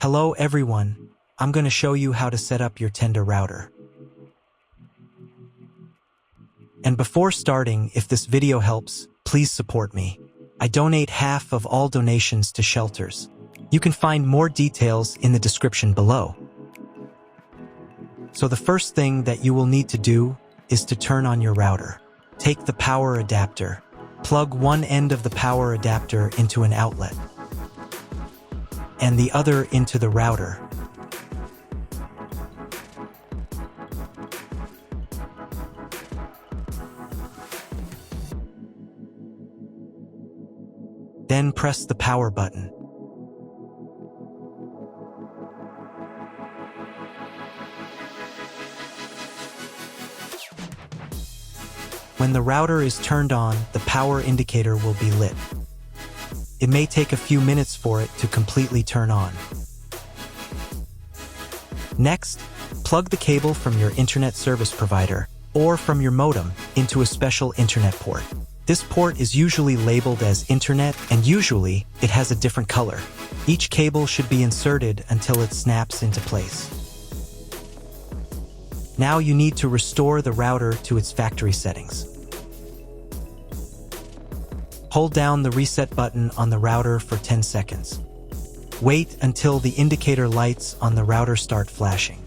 Hello everyone, I'm going to show you how to set up your Tenda router. And before starting, if this video helps, please support me. I donate half of all donations to shelters. You can find more details in the description below. So the first thing that you will need to do is to turn on your router. Take the power adapter. Plug one end of the power adapter into an outlet and the other into the router. Then press the power button. When the router is turned on, the power indicator will be lit. It may take a few minutes for it to completely turn on. Next, plug the cable from your internet service provider or from your modem into a special internet port. This port is usually labeled as internet, and usually it has a different color. Each cable should be inserted until it snaps into place. Now you need to restore the router to its factory settings. Hold down the reset button on the router for 10 seconds. Wait until the indicator lights on the router start flashing.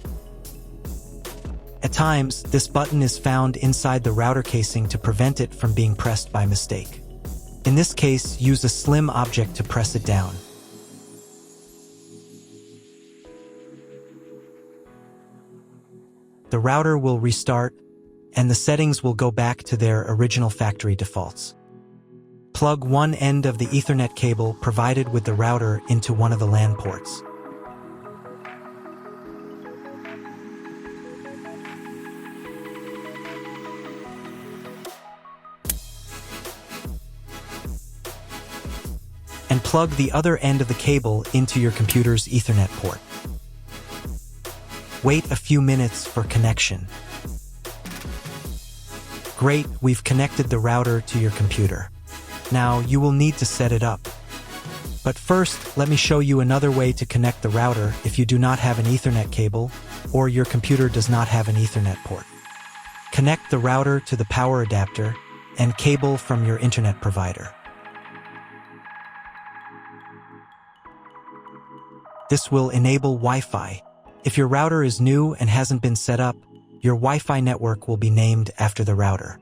At times, this button is found inside the router casing to prevent it from being pressed by mistake. In this case, use a slim object to press it down. The router will restart, and the settings will go back to their original factory defaults. Plug one end of the Ethernet cable provided with the router into one of the LAN ports. And plug the other end of the cable into your computer's Ethernet port. Wait a few minutes for connection. Great, we've connected the router to your computer. Now you will need to set it up. But first, let me show you another way to connect the router if you do not have an Ethernet cable or your computer does not have an Ethernet port. Connect the router to the power adapter and cable from your internet provider. This will enable Wi-Fi. If your router is new and hasn't been set up, your Wi-Fi network will be named after the router.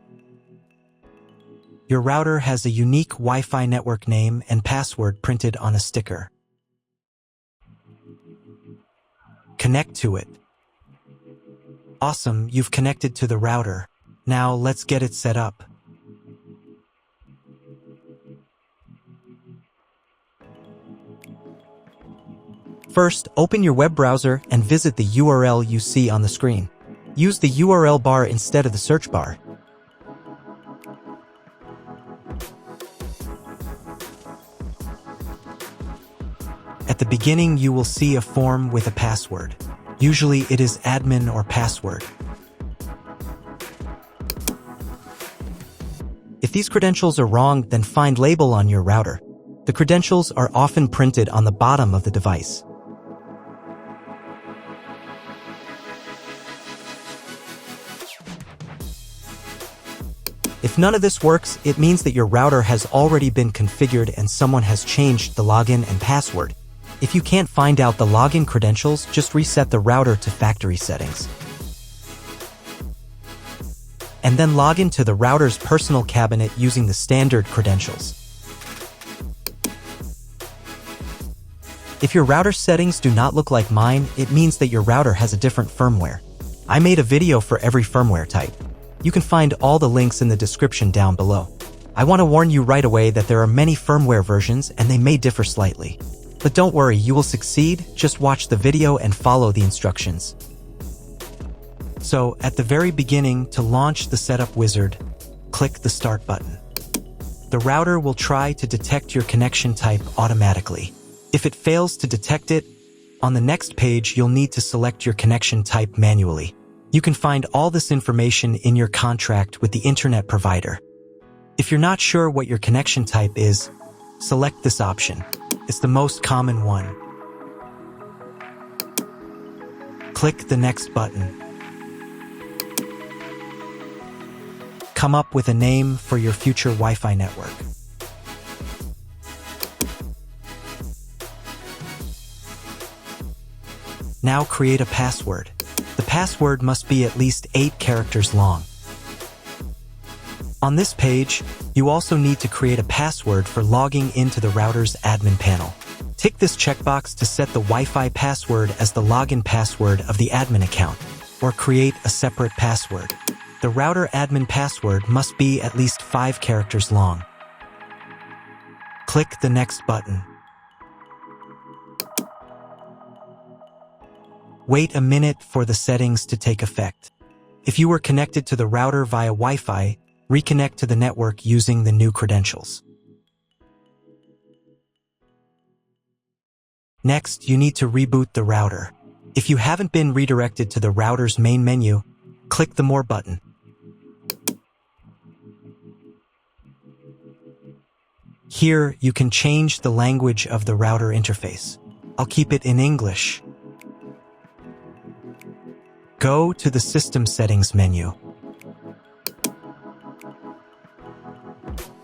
Your router has a unique Wi-Fi network name and password printed on a sticker. Connect to it. Awesome, you've connected to the router. Now let's get it set up. First, open your web browser and visit the URL you see on the screen. Use the URL bar instead of the search bar. At the beginning, you will see a form with a password. Usually it is admin or password. If these credentials are wrong, then find label on your router. The credentials are often printed on the bottom of the device. If none of this works, it means that your router has already been configured and someone has changed the login and password. If you can't find out the login credentials, just reset the router to factory settings. And then log into the router's personal cabinet using the standard credentials. If your router settings do not look like mine, it means that your router has a different firmware. I made a video for every firmware type. You can find all the links in the description down below. I want to warn you right away that there are many firmware versions and they may differ slightly. But don't worry, you will succeed. Just watch the video and follow the instructions. So, at the very beginning, to launch the setup wizard, click the start button. The router will try to detect your connection type automatically. If it fails to detect it, on the next page you'll need to select your connection type manually. You can find all this information in your contract with the internet provider. If you're not sure what your connection type is, select this option. It's the most common one. Click the Next button. Come up with a name for your future Wi-Fi network. Now create a password. The password must be at least 8 characters long. On this page, you also need to create a password for logging into the router's admin panel. Tick this checkbox to set the Wi-Fi password as the login password of the admin account, or create a separate password. The router admin password must be at least 5 characters long. Click the Next button. Wait a minute for the settings to take effect. If you were connected to the router via Wi-Fi, reconnect to the network using the new credentials. Next, you need to reboot the router. If you haven't been redirected to the router's main menu, click the More button. Here, you can change the language of the router interface. I'll keep it in English. Go to the System Settings menu.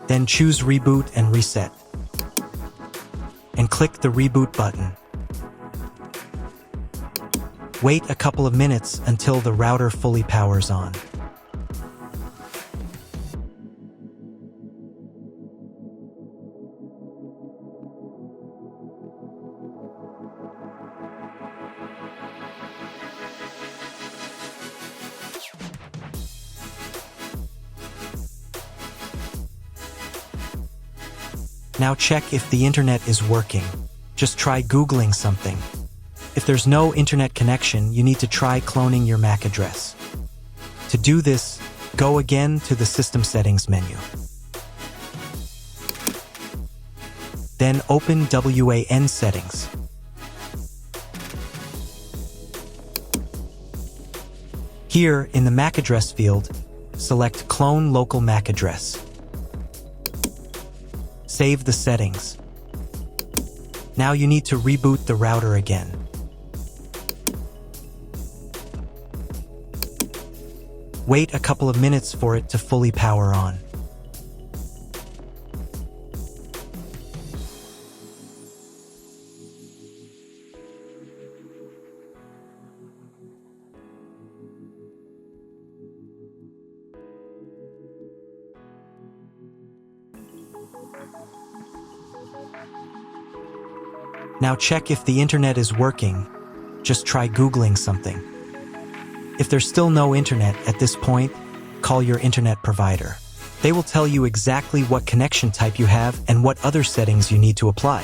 Then choose Reboot and Reset. And click the Reboot button. Wait a couple of minutes until the router fully powers on. Now check if the internet is working. Just try Googling something. If there's no internet connection, you need to try cloning your MAC address. To do this, go again to the System Settings menu. Then open WAN Settings. Here, in the MAC address field, select Clone Local MAC Address. Save the settings. Now you need to reboot the router again. Wait a couple of minutes for it to fully power on. Now check if the internet is working. Just try Googling something. If there's still no internet at this point, call your internet provider. They will tell you exactly what connection type you have and what other settings you need to apply.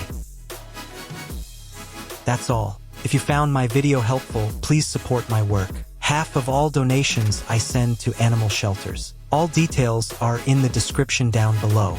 That's all. If you found my video helpful, please support my work. Half of all donations I send to animal shelters. All details are in the description down below.